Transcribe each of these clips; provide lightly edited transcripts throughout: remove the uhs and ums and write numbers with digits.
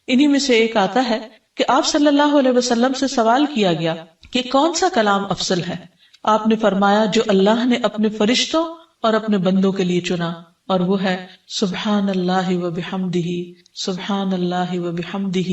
انہی میں سے ایک آتا ہے کہ آپ صلی اللہ علیہ وسلم سے سوال کیا گیا کہ کون سا کلام افضل ہے؟ آپ نے فرمایا جو اللہ نے اپنے فرشتوں اور اپنے بندوں کے لیے چنا، اور وہ ہے سبحان اللہ و بحمدہ، سبحان اللہ و بحمدہ،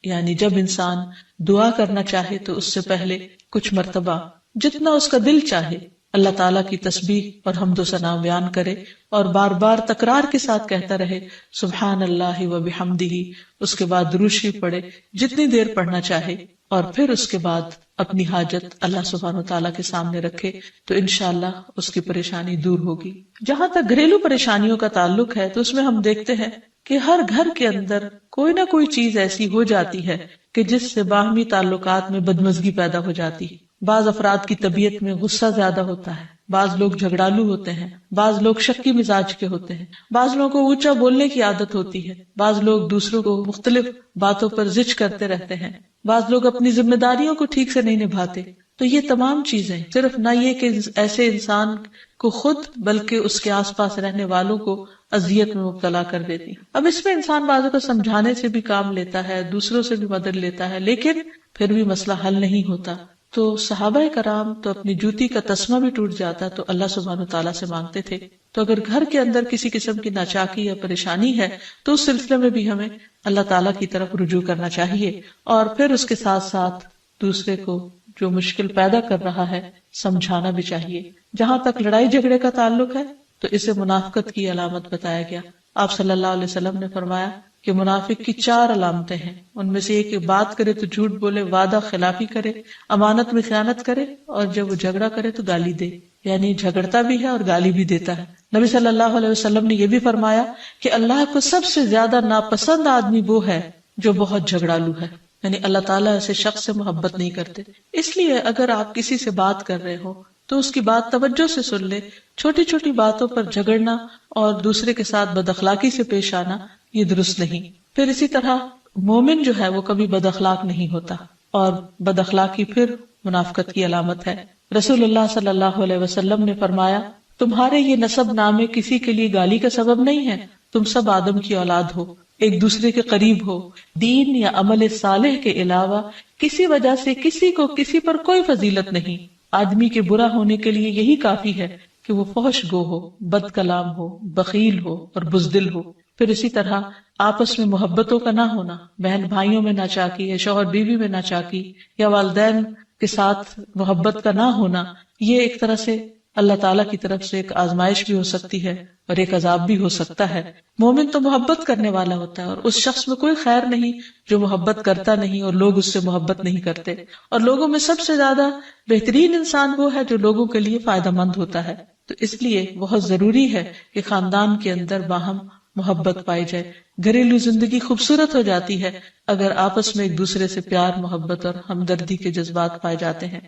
یعنی جب انسان دعا کرنا چاہے تو اس سے پہلے کچھ مرتبہ جتنا اس کا دل چاہے اللہ تعالیٰ کی تسبیح اور حمد و ثنا بیان کرے، اور بار بار تکرار کے ساتھ کہتا رہے سبحان اللہ و بحمدہ، اس کے بعد درود شریف پڑھے جتنی دیر پڑھنا چاہے، اور پھر اس کے بعد اپنی حاجت اللہ سبحانہ وتعالیٰ کے سامنے رکھے تو انشاءاللہ اس کی پریشانی دور ہوگی۔ جہاں تک گھریلو پریشانیوں کا تعلق ہے تو اس میں ہم دیکھتے ہیں کہ ہر گھر کے اندر کوئی نہ کوئی چیز ایسی ہو جاتی ہے کہ جس سے باہمی تعلقات میں بدمزگی پیدا ہو جاتی ہے۔ بعض افراد کی طبیعت میں غصہ زیادہ ہوتا ہے، بعض لوگ جھگڑالو ہوتے ہیں، بعض لوگ شکی مزاج کے ہوتے ہیں، بعض لوگوں کو اونچا بولنے کی عادت ہوتی ہے، بعض لوگ دوسروں کو مختلف باتوں پر زج کرتے رہتے ہیں، بعض لوگ اپنی ذمہ داریوں کو ٹھیک سے نہیں نبھاتے۔ تو یہ تمام چیزیں صرف نہ یہ کہ ایسے انسان کو خود بلکہ اس کے آس پاس رہنے والوں کو اذیت میں مبتلا کر دیتی۔ اب اس میں انسان بعضوں کو سمجھانے سے بھی کام لیتا ہے، دوسروں سے بھی مدد لیتا ہے، لیکن پھر بھی مسئلہ حل نہیں ہوتا۔ تو صحابہ کرام تو اپنی جوتی کا تسمہ بھی ٹوٹ جاتا تو اللہ سبحانہ تعالیٰ سے مانگتے تھے۔ تو اگر گھر کے اندر کسی قسم کی ناچاکی یا پریشانی ہے تو اس سلسلے میں بھی ہمیں اللہ تعالیٰ کی طرف رجوع کرنا چاہیے، اور پھر اس کے ساتھ ساتھ دوسرے کو جو مشکل پیدا کر رہا ہے سمجھانا بھی چاہیے۔ جہاں تک لڑائی جھگڑے کا تعلق ہے تو اسے منافقت کی علامت بتایا گیا۔ آپ صلی اللہ علیہ وسلم نے فرمایا کہ منافق کی 4 علامتیں ہیں، ان میں سے ایک کہ بات کرے تو جھوٹ بولے، وعدہ خلافی کرے، امانت میں خیانت کرے، اور جب وہ جھگڑا کرے تو گالی دے، یعنی جھگڑتا بھی ہے اور گالی بھی دیتا ہے۔ نبی صلی اللہ علیہ وسلم نے یہ بھی فرمایا کہ اللہ کو سب سے زیادہ ناپسند آدمی وہ ہے جو بہت جھگڑالو ہے، یعنی اللہ تعالیٰ ایسے شخص سے محبت نہیں کرتے۔ اس لیے اگر آپ کسی سے بات کر رہے ہو تو اس کی بات توجہ سے سن لے۔ چھوٹی چھوٹی باتوں پر جھگڑنا اور دوسرے کے ساتھ بد اخلاقی سے پیش آنا یہ درست نہیں۔ پھر اسی طرح مومن جو ہے وہ کبھی بد اخلاق نہیں ہوتا، اور بد اخلاقی پھر منافقت کی علامت ہے۔ رسول اللہ صلی اللہ علیہ وسلم نے فرمایا تمہارے یہ نسب نامے کسی کے لیے گالی کا سبب نہیں ہے، تم سب آدم کی اولاد ہو، ایک دوسرے کے قریب ہو، دین یا عمل صالح کے علاوہ کسی وجہ سے کسی کو کسی پر کوئی فضیلت نہیں۔ آدمی کے برا ہونے کے لیے یہی کافی ہے کہ وہ فحش گو ہو، بد کلام ہو، بخیل ہو اور بزدل ہو۔ پھر اسی طرح آپس میں محبتوں کا نہ ہونا، بہن بھائیوں میں ناچاکی یا شوہر بیوی میں ناچاکی یا والدین کے ساتھ محبت کا نہ ہونا، یہ ایک طرح سے اللہ تعالیٰ کی طرف سے ایک آزمائش بھی ہو سکتی ہے اور ایک عذاب بھی ہو سکتا ہے۔ مومن تو محبت کرنے والا ہوتا ہے، اور اس شخص میں کوئی خیر نہیں جو محبت کرتا نہیں اور لوگ اس سے محبت نہیں کرتے، اور لوگوں میں سب سے زیادہ بہترین انسان وہ ہے جو لوگوں کے لیے فائدہ مند ہوتا ہے۔ تو اس لیے بہت ضروری ہے کہ خاندان کے اندر باہم محبت پائی جائے۔ گھریلو زندگی خوبصورت ہو جاتی ہے اگر آپس میں ایک دوسرے سے پیار، محبت اور ہمدردی کے جذبات پائے جاتے ہیں۔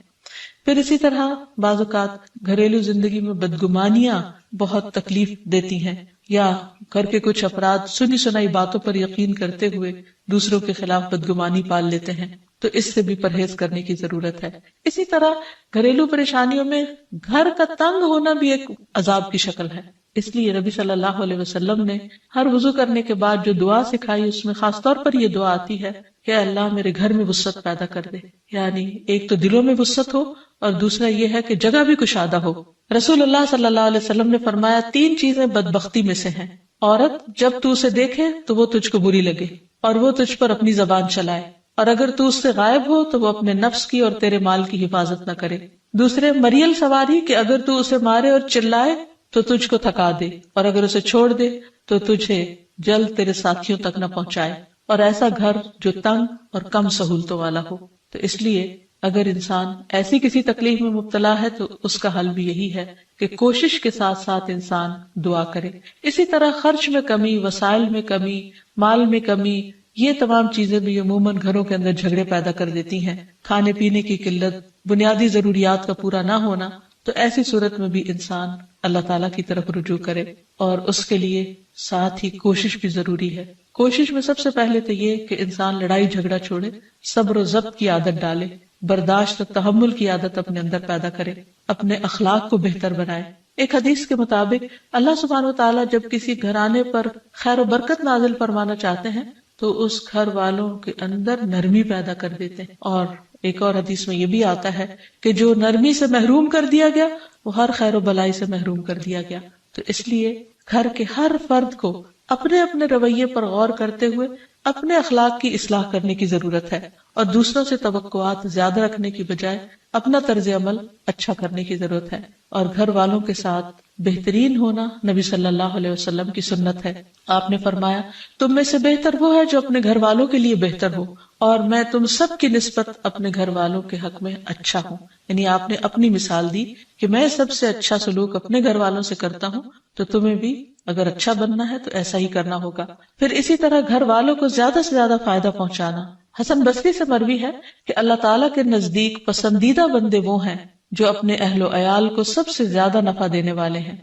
پھر اسی طرح بعض اوقات گھریلو زندگی میں بدگمانیاں بہت تکلیف دیتی ہیں، یا گھر کے کچھ افراد سنی سنائی باتوں پر یقین کرتے ہوئے دوسروں کے خلاف بدگمانی پال لیتے ہیں، تو اس سے بھی پرہیز کرنے کی ضرورت ہے۔ اسی طرح گھریلو پریشانیوں میں گھر کا تنگ ہونا بھی ایک عذاب کی شکل ہے۔ اس لیے نبی صلی اللہ علیہ وسلم نے ہر وضو کرنے کے بعد جو دعا سکھائی اس میں خاص طور پر یہ دعا آتی ہے کہ اللہ میرے گھر میں وسعت پیدا کر دے، یعنی ایک تو دلوں میں وسعت ہو اور دوسرا یہ ہے کہ جگہ بھی کشادہ ہو۔ رسول اللہ صلی اللہ علیہ وسلم نے فرمایا 3 چیزیں بدبختی میں سے ہیں۔ عورت جب تو اسے دیکھے تو وہ تجھ کو بری لگے اور وہ تجھ پر اپنی زبان چلائے، اور اگر تو اس سے غائب ہو تو وہ اپنے نفس کی اور تیرے مال کی حفاظت نہ کرے۔ دوسرے مریل سواری کہ اگر تو اسے مارے اور چلائے تو تجھ کو تھکا دے، اور اگر اسے چھوڑ دے تو تجھے جلد تیرے ساتھیوں تک نہ پہنچائے، اور ایسا گھر جو تنگ اور کم سہولتوں والا ہو۔ تو اس لیے اگر انسان ایسی کسی تکلیف میں مبتلا ہے تو اس کا حل بھی یہی ہے کہ کوشش کے ساتھ ساتھ انسان دعا کرے۔ اسی طرح خرچ میں کمی، وسائل میں کمی، مال میں کمی، یہ تمام چیزیں بھی عموماً گھروں کے اندر جھگڑے پیدا کر دیتی ہیں۔ کھانے پینے کی قلت، بنیادی ضروریات کا پورا نہ ہونا، تو ایسی صورت میں بھی انسان اللہ تعالیٰ کی طرف رجوع کرے، اور اس کے لیے ساتھ ہی کوشش بھی ضروری ہے۔ کوشش میں سب سے پہلے تو یہ کہ انسان لڑائی جھگڑا چھوڑے، صبر و ضبط کی عادت ڈالے، برداشت اور تحمل کی عادت اپنے اندر پیدا کرے، اپنے اخلاق کو بہتر بنائے۔ ایک حدیث کے مطابق اللہ سبحانہ و تعالیٰ جب کسی گھرانے پر خیر و برکت نازل فرمانا چاہتے ہیں تو اس گھر والوں کے اندر نرمی پیدا کر دیتے ہیں. اور ایک اور حدیث میں یہ بھی آتا ہے کہ جو نرمی سے محروم کر دیا گیا وہ ہر خیر و بلائی سے محروم کر دیا گیا. تو اس لیے گھر کے ہر فرد کو اپنے اپنے رویے پر غور کرتے ہوئے اپنے اخلاق کی اصلاح کرنے کی ضرورت ہے، اور دوسروں سے توقعات زیادہ رکھنے کی بجائے اپنا طرز عمل اچھا کرنے کی ضرورت ہے. اور گھر والوں کے ساتھ بہترین ہونا نبی صلی اللہ علیہ وسلم کی سنت ہے. آپ نے فرمایا تم میں سے بہتر وہ ہے جو اپنے گھر والوں کے لیے بہتر ہو، اور میں تم سب کی نسبت اپنے گھر والوں کے حق میں اچھا ہوں. یعنی آپ نے اپنی مثال دی کہ میں سب سے اچھا سلوک اپنے گھر والوں سے کرتا ہوں، تو تمہیں بھی اگر اچھا بننا ہے تو ایسا ہی کرنا ہوگا. پھر اسی طرح گھر والوں کو زیادہ سے زیادہ فائدہ پہنچانا. حسن بصری سے مروی ہے کہ اللہ تعالیٰ کے نزدیک پسندیدہ بندے وہ ہیں جو اپنے اہل و عیال کو سب سے زیادہ نفع دینے والے ہیں.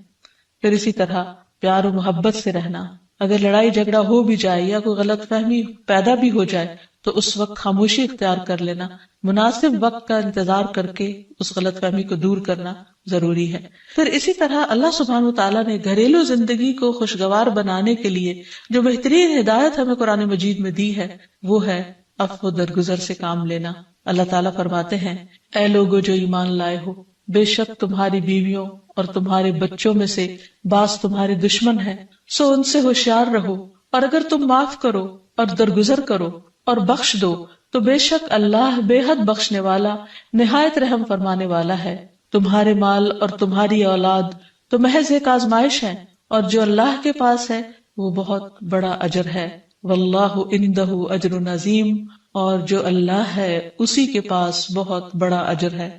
پھر اسی طرح پیار و محبت سے رہنا. اگر لڑائی جھگڑا ہو بھی جائے یا کوئی غلط فہمی پیدا بھی ہو جائے تو اس وقت خاموشی اختیار کر لینا، مناسب وقت کا انتظار کر کے اس غلط فہمی کو دور کرنا ضروری ہے. پھر اسی طرح اللہ سبحانہ وتعالیٰ نے گھریلو زندگی کو خوشگوار بنانے کے لیے جو بہترین ہدایت ہمیں قرآن مجید میں دی ہے وہ ہے عفو و درگزر سے کام لینا. اللہ تعالیٰ فرماتے ہیں اے لوگو جو ایمان لائے ہو، بے شک تمہاری بیویوں اور تمہارے بچوں میں سے بعض تمہارے دشمن ہیں، سو ان سے ہوشیار رہو، اور اگر تم معاف کرو اور درگزر کرو اور بخش دو تو بے شک اللہ بے حد بخشنے والا نہایت رحم فرمانے والا ہے. تمہارے مال اور تمہاری اولاد تو محض ایک آزمائش ہے، اور جو اللہ کے پاس ہے وہ بہت بڑا اجر ہے. واللہ عندہ اجر عظیم، اور جو اللہ ہے اسی کے پاس بہت بڑا اجر ہے.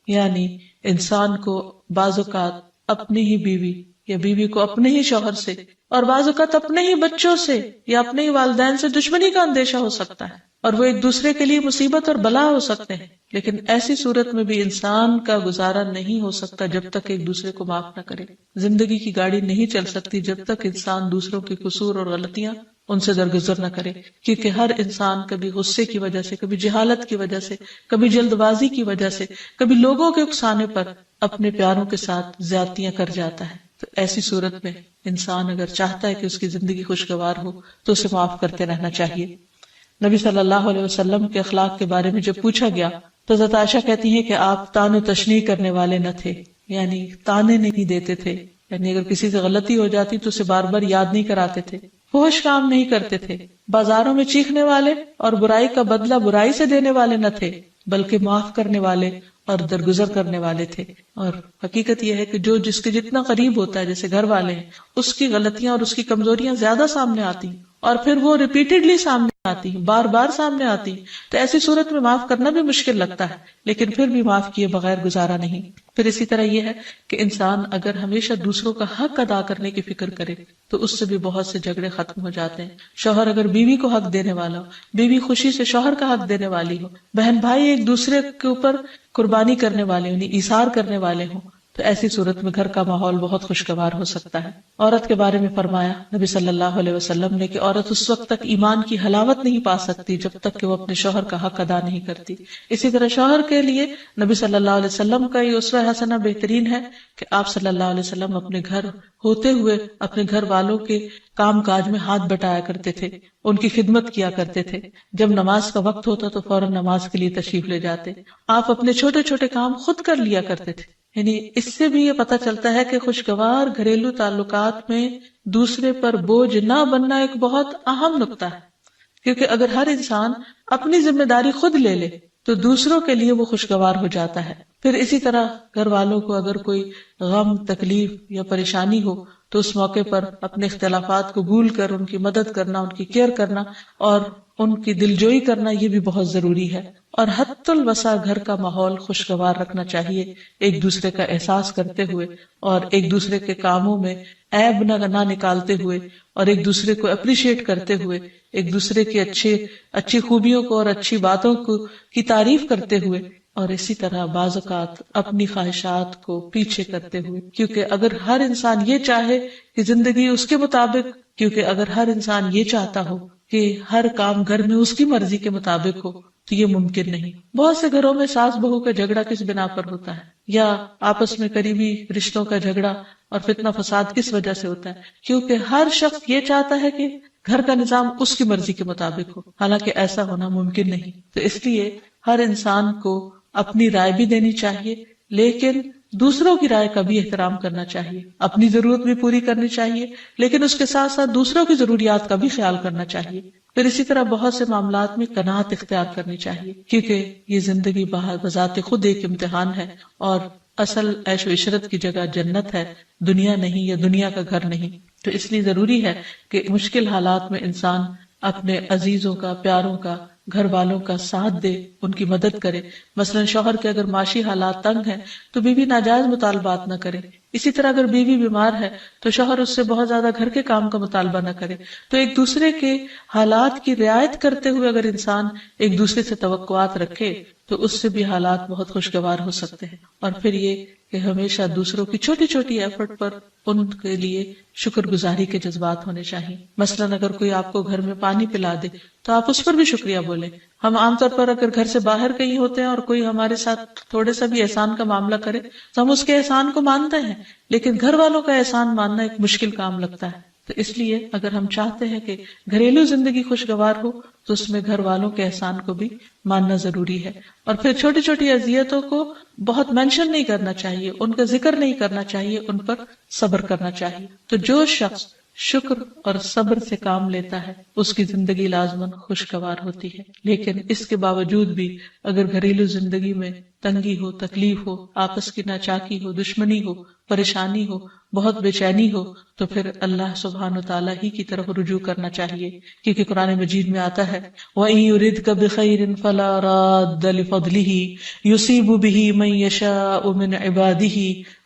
یعنی انسان کو بعض اوقات اپنی ہی بیوی یا بیوی کو اپنے ہی شوہر سے اور بعض اوقات اپنے ہی بچوں سے یا اپنے ہی والدین سے دشمنی کا اندیشہ ہو سکتا ہے، اور وہ ایک دوسرے کے لیے مصیبت اور بلا ہو سکتے ہیں. لیکن ایسی صورت میں بھی انسان کا گزارا نہیں ہو سکتا جب تک ایک دوسرے کو معاف نہ کرے. زندگی کی گاڑی نہیں چل سکتی جب تک انسان دوسروں کے قصور اور غلطیاں ان سے درگزر نہ کرے، کیونکہ ہر انسان کبھی غصے کی وجہ سے، کبھی جہالت کی وجہ سے، کبھی جلد بازی کی وجہ سے، کبھی لوگوں کے اکسانے پر اپنے پیاروں کے ساتھ زیادتیاں کر جاتا ہے. تو ایسی صورت میں انسان اگر چاہتا ہے کہ اس کی زندگی خوشگوار ہو تو اسے معاف کرتے رہنا چاہیے. نبی صلی اللہ علیہ وسلم کے اخلاق کے بارے میں جب پوچھا گیا تو حضرت عائشہ کہتی ہیں کہ آپ تان و تشنیع کرنے والے نہ تھے، یعنی تانے نہیں دیتے تھے، یعنی اگر کسی سے غلطی ہو جاتی تو اسے بار بار یاد نہیں کراتے تھے، فحش کام نہیں کرتے تھے، بازاروں میں چیخنے والے اور برائی کا بدلہ برائی سے دینے والے نہ تھے، بلکہ معاف کرنے والے اور درگزر کرنے والے تھے. اور حقیقت یہ ہے کہ جو جس کے جتنا قریب ہوتا ہے، جیسے گھر والے ہیں، اس کی غلطیاں اور اس کی کمزوریاں زیادہ سامنے آتی ہیں، اور پھر وہ ریپیٹڈلی سامنے آتی ہیں، بار بار سامنے آتی ہیں. تو ایسی صورت میں معاف کرنا بھی مشکل لگتا ہے، لیکن پھر بھی معاف کیے بغیر گزارا نہیں. پھر اسی طرح یہ ہے کہ انسان اگر ہمیشہ دوسروں کا حق ادا کرنے کی فکر کرے تو اس سے بھی بہت سے جھگڑے ختم ہو جاتے ہیں. شوہر اگر بیوی کو حق دینے والا ہو، بیوی خوشی سے شوہر کا حق دینے والی ہو، بہن بھائی ایک دوسرے کے اوپر قربانی کرنے والے یعنی ایثار کرنے والے ہوں، تو ایسی صورت میں گھر کا ماحول بہت خوشگوار ہو سکتا ہے. عورت کے بارے میں فرمایا نبی صلی اللہ علیہ وسلم نے کہ عورت اس وقت تک ایمان کی حلاوت نہیں پا سکتی جب تک کہ وہ اپنے شوہر کا حق ادا نہیں کرتی. اسی طرح شوہر کے لیے نبی صلی اللہ علیہ وسلم کا یہ اسوہ حسنہ بہترین ہے کہ آپ صلی اللہ علیہ وسلم اپنے گھر ہوتے ہوئے اپنے گھر والوں کے کام کاج میں ہاتھ بٹایا کرتے تھے، ان کی خدمت کیا کرتے تھے. جب نماز کا وقت ہوتا تو فوراً نماز کے لیے تشریف لے جاتے. آپ اپنے چھوٹے چھوٹے کام خود کر لیا کرتے تھے. یعنی اس سے بھی یہ پتہ چلتا ہے کہ خوشگوار گھریلو تعلقات میں دوسرے پر بوجھ نہ بننا ایک بہت اہم نقطہ ہے، کیونکہ اگر ہر انسان اپنی ذمہ داری خود لے لے تو دوسروں کے لیے وہ خوشگوار ہو جاتا ہے. پھر اسی طرح گھر والوں کو اگر کوئی غم، تکلیف یا پریشانی ہو تو اس موقع پر اپنے اختلافات کو بھول کر ان کی مدد کرنا، ان کی کیئر کرنا اور ان کی دلجوئی کرنا یہ بھی بہت ضروری ہے. اور حد الوسع گھر کا ماحول خوشگوار رکھنا چاہیے، ایک دوسرے کا احساس کرتے ہوئے اور ایک دوسرے کے کاموں میں عیب نہ نکالتے ہوئے اور ایک دوسرے کو اپریشیٹ کرتے ہوئے، ایک دوسرے کی اچھی خوبیوں کو اور اچھی باتوں کی تعریف کرتے ہوئے، اور اسی طرح بعض اوقات اپنی خواہشات کو پیچھے کرتے ہوئے. کیونکہ اگر ہر انسان یہ چاہے کہ زندگی اس کے مطابق، کیونکہ اگر ہر انسان یہ چاہتا ہو کہ ہر کام گھر میں اس کی مرضی کے مطابق ہو تو یہ ممکن نہیں. بہت سے گھروں میں ساس بہو کا جھگڑا کس بنا پر ہوتا ہے، یا آپس میں قریبی رشتوں کا جھگڑا اور فتنہ فساد کس وجہ سے ہوتا ہے؟ کیونکہ ہر شخص یہ چاہتا ہے کہ گھر کا نظام اس کی مرضی کے مطابق ہو، حالانکہ ایسا ہونا ممکن نہیں. تو اس لیے ہر انسان کو اپنی رائے بھی دینی چاہیے، لیکن دوسروں کی رائے کا بھی احترام کرنا چاہیے. اپنی ضرورت بھی پوری کرنی چاہیے، لیکن اس کے ساتھ ساتھ دوسروں کی ضروریات کا بھی خیال کرنا چاہیے. پھر اسی طرح بہت سے معاملات میں قناعت اختیار کرنی چاہیے، کیونکہ یہ زندگی بذات خود ایک امتحان ہے، اور اصل عیش و عشرت کی جگہ جنت ہے، دنیا نہیں، یا دنیا کا گھر نہیں. تو اس لیے ضروری ہے کہ مشکل حالات میں انسان اپنے عزیزوں کا، پیاروں کا، گھر والوں کا ساتھ دے، ان کی مدد کرے. مثلا شوہر کے اگر معاشی حالات تنگ ہیں تو بیوی ناجائز مطالبات نہ کرے. اسی طرح اگر بیوی بیمار ہے تو شوہر اس سے بہت زیادہ گھر کے کام کا مطالبہ نہ کرے. تو ایک دوسرے کے حالات کی رعایت کرتے ہوئے اگر انسان ایک دوسرے سے توقعات رکھے تو اس سے بھی حالات بہت خوشگوار ہو سکتے ہیں. اور پھر یہ کہ ہمیشہ دوسروں کی چھوٹی چھوٹی ایفرٹ پر ان کے لیے شکر گزاری کے جذبات ہونے چاہیے. مثلا اگر کوئی آپ کو گھر میں پانی پلا دے تو آپ اس پر بھی شکریہ بولیں. ہم عام طور پر اگر گھر سے باہر کہیں ہوتے ہیں اور کوئی ہمارے ساتھ تھوڑے سا بھی احسان کا معاملہ کرے تو ہم اس کے احسان کو مانتے ہیں، لیکن گھر والوں کا احسان ماننا ایک مشکل کام لگتا ہے. تو اس لیے اگر ہم چاہتے ہیں کہ گھریلو زندگی خوشگوار ہو تو اس میں گھر والوں کے احسان کو بھی ماننا ضروری ہے. اور پھر چھوٹی چھوٹی اذیتوں کو بہت مینشن نہیں کرنا چاہیے، ان کا ذکر نہیں کرنا چاہیے، ان پر صبر کرنا چاہیے. تو جو شخص شکر اور صبر سے کام لیتا ہے اس کی زندگی لازماً خوشگوار ہوتی ہے. لیکن اس کے باوجود بھی اگر گھریلو زندگی میں تنگی ہو، تکلیف ہو، آپس کی ناچاکی ہو، دشمنی ہو، پریشانی ہو، بہت بے چینی ہو، تو پھر اللہ سبحانہ وتعالی ہی کی طرف رجوع کرنا چاہیے. کیونکہ قرآن مجید میں آتا ہے وَإِن يُرِدْكَ بِخَيْرٍ فَلَا رَادَّ لِفَضْلِهِ يُصِيبُ بِهِ مَن يَشَاءُ مِنْ عِبَادِهِ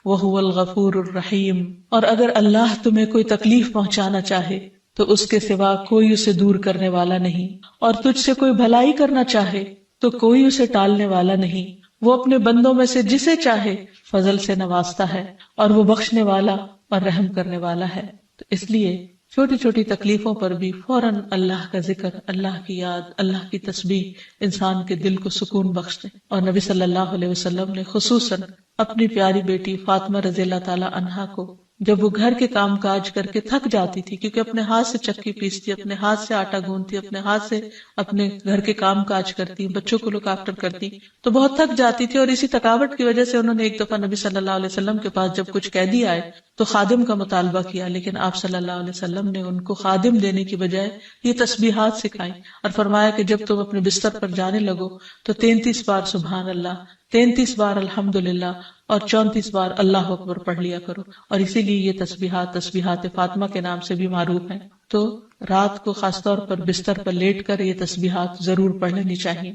وَهُوَ الْغَفُورُ الرَّحِيمُ. اور اگر اللہ تمہیں کوئی تکلیف پہنچانا چاہے تو اس کے سوا کوئی اسے دور کرنے والا نہیں، اور تجھ سے کوئی بھلائی کرنا چاہے تو کوئی اسے ٹالنے والا نہیں. وہ اپنے بندوں میں سے جسے چاہے فضل سے نوازتا ہے، اور وہ بخشنے والا اور رحم کرنے والا ہے. تو اس لیے چھوٹی چھوٹی تکلیفوں پر بھی فوراً اللہ کا ذکر، اللہ کی یاد، اللہ کی تسبیح انسان کے دل کو سکون بخشتے. اور نبی صلی اللہ علیہ وسلم نے خصوصاً اپنی پیاری بیٹی فاطمہ رضی اللہ تعالی عنہا کو جب وہ گھر کے کام کاج کر کے تھک جاتی تھی، کیونکہ اپنے ہاتھ سے چکی پیستی، اپنے ہاتھ سے آٹا گوندتی، اپنے ہاتھ سے اپنے گھر کے کام کاج کرتی، بچوں کو لک آفٹر کرتی، تو بہت تھک جاتی تھی. اور اسی تھکاوٹ کی وجہ سے انہوں نے ایک دفعہ نبی صلی اللہ علیہ وسلم کے پاس جب کچھ قیدی آئے تو خادم کا مطالبہ کیا، لیکن آپ صلی اللہ علیہ وسلم نے ان کو خادم دینے کی بجائے یہ تسبیحات سکھائیں اور فرمایا کہ جب تم اپنے بستر پر جانے لگو تو 33 بار سبحان اللہ، 33 بار الحمدللہ اور 34 بار اللہ اکبر پڑھ لیا کرو. اور اسی لیے یہ تسبیحات فاطمہ کے نام سے بھی معروف ہیں. تو رات کو خاص طور پر بستر پر لیٹ کر یہ تسبیحات ضرور پڑھ لینی چاہیے،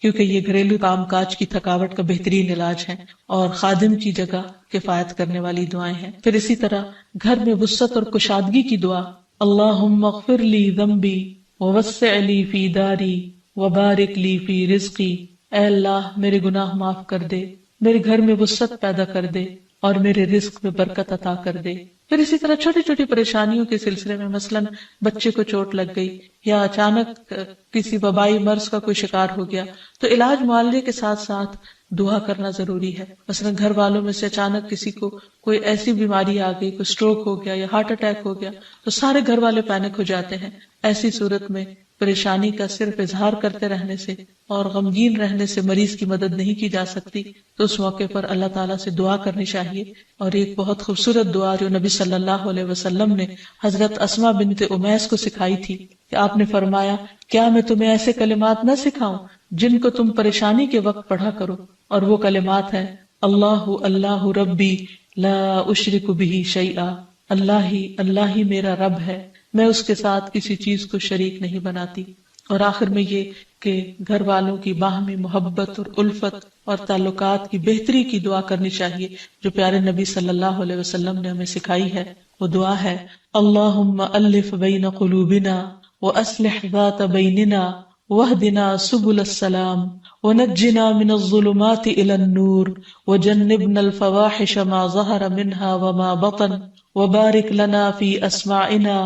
کیونکہ یہ گھریلو کام کاج کی تھکاوٹ کا بہترین علاج ہے اور خادم کی جگہ کفایت کرنے والی دعائیں ہیں. پھر اسی طرح گھر میں وسعت اور کشادگی کی دعا، اللہم اغفر لی ذنبی ووسع لی فی داری وبارک لی فی رزقی. اے اللہ میرے گناہ معاف کر دے، میرے گھر میں وسعت پیدا کر دے اور میرے رزق میں برکت عطا کر دے. پھر اسی طرح چھوٹی چھوٹی پریشانیوں کے سلسلے میں مثلا بچے کو چوٹ لگ گئی یا اچانک کسی وبائی مرض کا کوئی شکار ہو گیا تو علاج معالجے کے ساتھ ساتھ دعا کرنا ضروری ہے. مثلا گھر والوں میں سے اچانک کسی کو کوئی ایسی بیماری آ گئی، کوئی سٹروک ہو گیا یا ہارٹ اٹیک ہو گیا تو سارے گھر والے پینک ہو جاتے ہیں. ایسی صورت میں پریشانی کا صرف اظہار کرتے رہنے سے اور غمگین رہنے سے مریض کی مدد نہیں کی جا سکتی. تو اس موقع پر اللہ تعالیٰ سے دعا کرنی چاہیے. اور ایک بہت خوبصورت دعا جو نبی صلی اللہ علیہ وسلم نے حضرت اسماء بنت امیس کو سکھائی تھی کہ آپ نے فرمایا کیا میں تمہیں ایسے کلمات نہ سکھاؤں جن کو تم پریشانی کے وقت پڑھا کرو. اور وہ کلمات ہیں اللہ اللہ ربی لا اشرک بہ شیئا، اللہ ہی میرا رب ہے، میں اس کے ساتھ کسی چیز کو شریک نہیں بناتی. اور آخر میں یہ کہ گھر والوں کی باہمی محبت اور الفت اور تعلقات کی بہتری کی دعا کرنی چاہیے جو پیارے نبی صلی اللہ علیہ وسلم نے ہمیں سکھائی ہے. وہ دعا ہے اللہم الف بین قلوبنا واصلح ذات بیننا واہدنا سبل السلام ونجنا من الظلمات الى النور وجنبنا الفواحش ما ظهر منها وما بطن وبارک لنا فی اسماعنا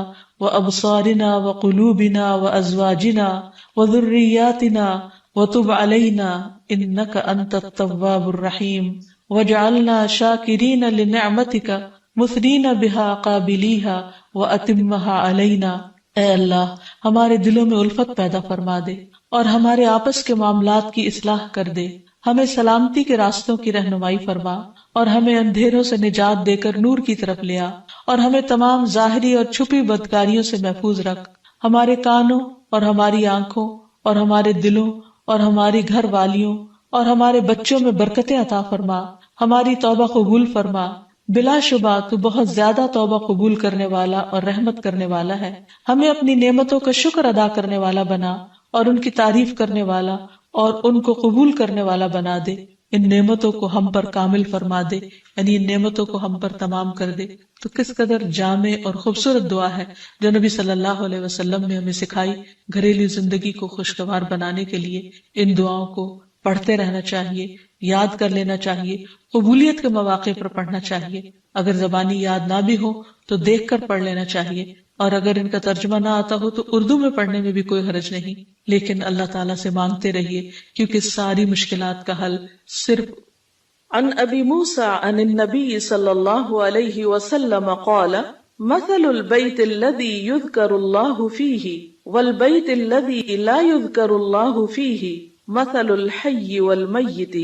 وابصارنا وقلوبنا وازواجنا وذریاتنا وتب علینا انک انت التواب الرحیم واجعلنا شاکرین لنعمتک مثنین بہا قابلیہا واتمھا علینا، اے اللہ ہمارے دلوں میں الفت پیدا فرما دے اور ہمارے آپس کے معاملات کی اصلاح کر دے، ہمیں سلامتی کے راستوں کی رہنمائی فرما اور ہمیں اندھیروں سے نجات دے کر نور کی طرف لے آ، اور ہمیں تمام ظاہری اور چھپی بدکاریوں سے محفوظ رکھ، ہمارے کانوں اور ہماری آنکھوں اور ہمارے دلوں اور ہماری گھر والیوں اور ہمارے بچوں میں برکتیں عطا فرما، ہماری توبہ قبول فرما، بلا شبہ تو بہت زیادہ توبہ قبول کرنے والا اور رحمت کرنے والا ہے، ہمیں اپنی نعمتوں کا شکر ادا کرنے والا بنا اور ان کی تعریف کرنے والا اور ان کو قبول کرنے والا بنا دے، ان نعمتوں کو ہم پر کامل فرما دے، یعنی ان نعمتوں کو ہم پر تمام کر دے۔ تو کس قدر جامع اور خوبصورت دعا ہے جو نبی صلی اللہ علیہ وسلم نے ہمیں سکھائی۔ گھریلو زندگی کو خوشگوار بنانے کے لیے ان دعاؤں کو پڑھتے رہنا چاہیے، یاد کر لینا چاہیے، قبولیت کے مواقع پر پڑھنا چاہیے، اگر زبانی یاد نہ بھی ہو تو دیکھ کر پڑھ لینا چاہیے، اور اگر ان کا ترجمہ نہ آتا ہو تو اردو میں پڑھنے میں بھی کوئی حرج نہیں، لیکن اللہ تعالیٰ سے مانگتے رہیے کیونکہ ساری مشکلات کا حل صرف۔ عن ابی موسیٰ عن النبی صلی اللہ علیہ وسلم قال مثل البیت الذی یذکر اللہ فیہ والبیت الذی لا یذکر اللہ فیہ مثل الحی والمیت،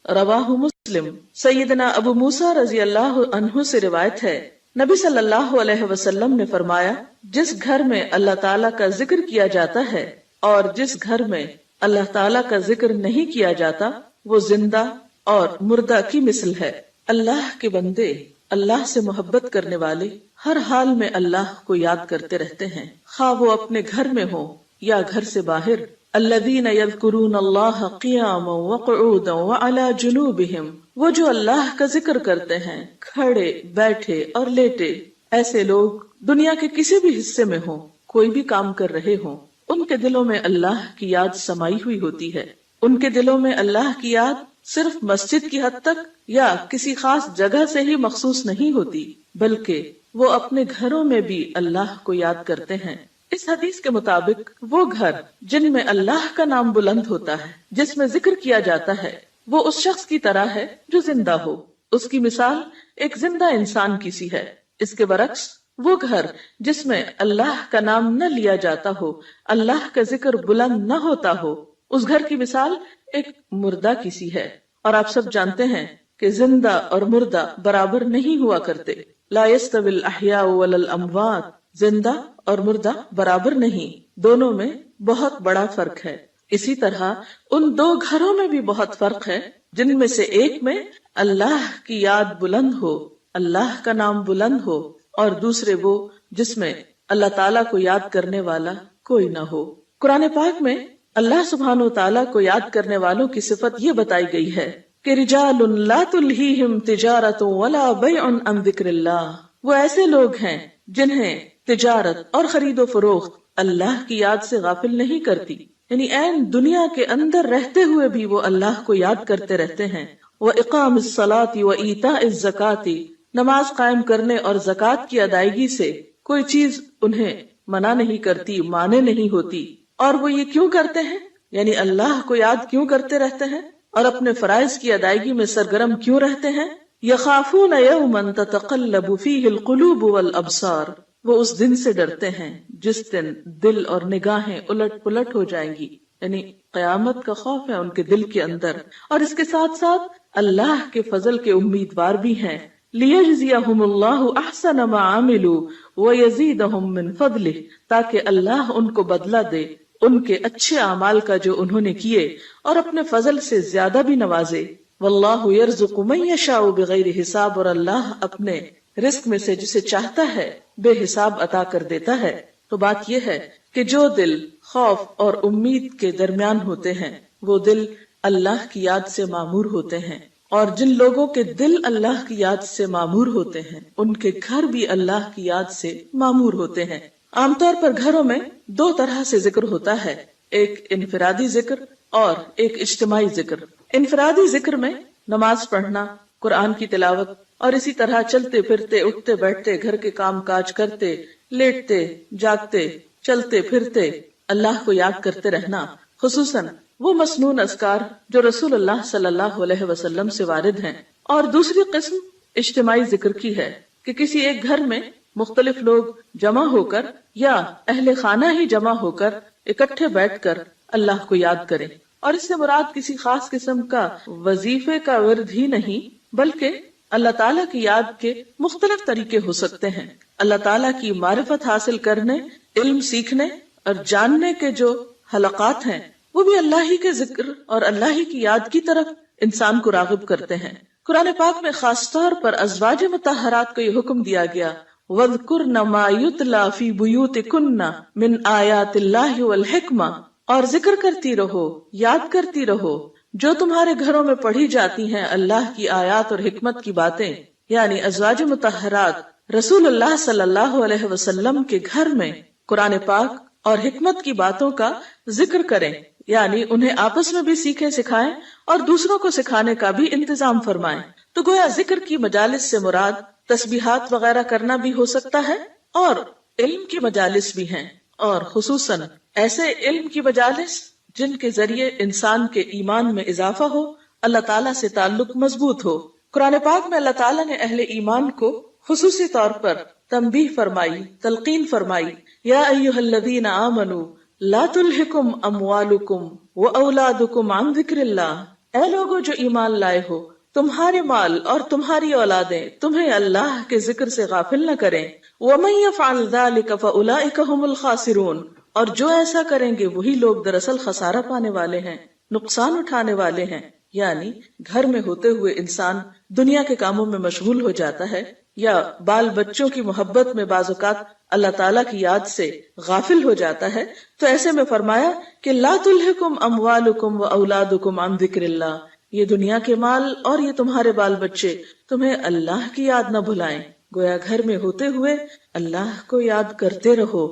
رواہ مسلم۔ سیدنا ابو موسیٰ رضی اللہ عنہ سے روایت ہے، نبی صلی اللہ علیہ وسلم نے فرمایا، جس گھر میں اللہ تعالیٰ کا ذکر کیا جاتا ہے اور جس گھر میں اللہ تعالیٰ کا ذکر نہیں کیا جاتا وہ زندہ اور مردہ کی مثل ہے۔ اللہ کے بندے، اللہ سے محبت کرنے والے ہر حال میں اللہ کو یاد کرتے رہتے ہیں، خواہ وہ اپنے گھر میں ہو یا گھر سے باہر۔ الذین یذکرون اللہ قیاما وقعودا وعلی جنوبہم، وہ جو اللہ کا ذکر کرتے ہیں کھڑے، بیٹھے اور لیٹے۔ ایسے لوگ دنیا کے کسی بھی حصے میں ہوں، کوئی بھی کام کر رہے ہوں، ان کے دلوں میں اللہ کی یاد سمائی ہوئی ہوتی ہے۔ ان کے دلوں میں اللہ کی یاد صرف مسجد کی حد تک یا کسی خاص جگہ سے ہی مخصوص نہیں ہوتی، بلکہ وہ اپنے گھروں میں بھی اللہ کو یاد کرتے ہیں۔ اس حدیث کے مطابق وہ گھر جن میں اللہ کا نام بلند ہوتا ہے، جس میں ذکر کیا جاتا ہے، وہ اس شخص کی طرح ہے جو زندہ ہو۔ اس کی مثال ایک زندہ انسان کی سی ہے۔ اس کے برعکس وہ گھر جس میں اللہ کا نام نہ لیا جاتا ہو، اللہ کا ذکر بلند نہ ہوتا ہو، اس گھر کی مثال ایک مردہ کی سی ہے۔ اور آپ سب جانتے ہیں کہ زندہ اور مردہ برابر نہیں ہوا کرتے۔ لا يستوي الاحیاء ولا الاموات، زندہ اور مردہ برابر نہیں، دونوں میں بہت بڑا فرق ہے۔ اسی طرح ان دو گھروں میں بھی بہت فرق ہے، جن میں سے ایک میں اللہ کی یاد بلند ہو، اللہ کا نام بلند ہو، اور دوسرے وہ جس میں اللہ تعالیٰ کو یاد کرنے والا کوئی نہ ہو۔ قرآن پاک میں اللہ سبحانہ و تعالیٰ کو یاد کرنے والوں کی صفت یہ بتائی گئی ہے کہ رجال لا تلہیہم تجارت ولا بیع عن ذکر اللہ، وہ ایسے لوگ ہیں جنہیں تجارت اور خرید و فروخت اللہ کی یاد سے غافل نہیں کرتی، یعنی عین دنیا کے اندر رہتے ہوئے بھی وہ اللہ کو یاد کرتے رہتے ہیں۔ وَإِقَامِ الصَّلَاةِ وَإِيتَاءِ الزَّكَاةِ، نماز قائم کرنے اور زکوٰۃ کی ادائیگی سے کوئی چیز انہیں منع نہیں کرتی، مانے نہیں ہوتی۔ اور وہ یہ کیوں کرتے ہیں؟ یعنی اللہ کو یاد کیوں کرتے رہتے ہیں اور اپنے فرائض کی ادائیگی میں سرگرم کیوں رہتے ہیں؟ یخافون یوما تتقلب فیہ القلوب والابصار، وہ اس دن سے ڈرتے ہیں جس دن دل اور نگاہیں الٹ پلٹ ہو جائیں گی، یعنی قیامت کا خوف ہے ان کے دل کے اندر، اور اس کے ساتھ ساتھ اللہ کے فضل کے امیدوار بھی ہیں۔ لیجزیہم اللہ احسن ما عملوا ویزیدہم من فضلہ، تاکہ اللہ ان کو بدلہ دے ان کے اچھے اعمال کا جو انہوں نے کیے، اور اپنے فضل سے زیادہ بھی نوازے۔ واللہ یرزق من یشاء بغیر حساب، اور اللہ اپنے رزق میں سے جسے چاہتا ہے بے حساب عطا کر دیتا ہے۔ تو بات یہ ہے کہ جو دل خوف اور امید کے درمیان ہوتے ہیں وہ دل اللہ کی یاد سے معمور ہوتے ہیں، اور جن لوگوں کے دل اللہ کی یاد سے معمور ہوتے ہیں ان کے گھر بھی اللہ کی یاد سے معمور ہوتے ہیں۔ عام طور پر گھروں میں دو طرح سے ذکر ہوتا ہے، ایک انفرادی ذکر اور ایک اجتماعی ذکر۔ انفرادی ذکر میں نماز پڑھنا، قرآن کی تلاوت، اور اسی طرح چلتے پھرتے، اٹھتے بیٹھتے، گھر کے کام کاج کرتے، لیٹتے جاگتے، چلتے پھرتے اللہ کو یاد کرتے رہنا، خصوصاً وہ مسنون اذکار جو رسول اللہ صلی اللہ علیہ وسلم سے وارد ہیں۔ اور دوسری قسم اجتماعی ذکر کی ہے، کہ کسی ایک گھر میں مختلف لوگ جمع ہو کر یا اہل خانہ ہی جمع ہو کر اکٹھے بیٹھ کر اللہ کو یاد کریں. اور اس سے مراد کسی خاص قسم کا وظیفے کا ورد ہی نہیں بلکہ اللہ تعالیٰ کی یاد کے مختلف طریقے ہو سکتے ہیں. اللہ تعالیٰ کی معرفت حاصل کرنے، علم سیکھنے اور جاننے کے جو حلقات ہیں وہ بھی اللہ ہی کے ذکر اور اللہ ہی کی یاد کی طرف انسان کو راغب کرتے ہیں. قرآن پاک میں خاص طور پر ازواج مطہرات کو یہ حکم دیا گیا وَاذْكُرْنَ مَا يُتْلَى فِي بُيُوتِكُنَّ مِنْ آيَاتِ اللَّهِ وَالْحِكْمَةِ، اور ذکر کرتی رہو، یاد کرتی رہو جو تمہارے گھروں میں پڑھی جاتی ہیں اللہ کی آیات اور حکمت کی باتیں. یعنی ازواج مطہرات رسول اللہ صلی اللہ علیہ وسلم کے گھر میں قرآن پاک اور حکمت کی باتوں کا ذکر کریں، یعنی انہیں آپس میں بھی سیکھیں سکھائیں اور دوسروں کو سکھانے کا بھی انتظام فرمائیں. تو گویا ذکر کی مجالس سے مراد تسبیحات وغیرہ کرنا بھی ہو سکتا ہے اور علم کی مجالس بھی ہیں، اور خصوصاً ایسے علم کی مجالس جن کے ذریعے انسان کے ایمان میں اضافہ ہو، اللہ تعالیٰ سے تعلق مضبوط ہو. قرآن پاک میں اللہ تعالیٰ نے اہل ایمان کو خصوصی طور پر تنبیہ فرمائی، تلقین فرمائی، یا ایھا الذین آمنوا لا تلہکم اموالکم واولادکم عن ذکر اللہ، اے لوگو جو ایمان لائے ہو، تمہارے مال اور تمہاری اولادیں تمہیں اللہ کے ذکر سے غافل نہ کریں. ومن یفعل ذلک فاولئک ھم الخاسرون، اور جو ایسا کریں گے وہی لوگ دراصل خسارہ پانے والے ہیں، نقصان اٹھانے والے ہیں. یعنی گھر میں ہوتے ہوئے انسان دنیا کے کاموں میں مشغول ہو جاتا ہے یا بال بچوں کی محبت میں بعض اوقات اللہ تعالیٰ کی یاد سے غافل ہو جاتا ہے، تو ایسے میں فرمایا کہ لا تلہکم اموالکم واولادکم عن ذکر اللہ، یہ دنیا کے مال اور یہ تمہارے بال بچے تمہیں اللہ کی یاد نہ بھلائیں. گویا گھر میں ہوتے ہوئے اللہ کو یاد کرتے رہو،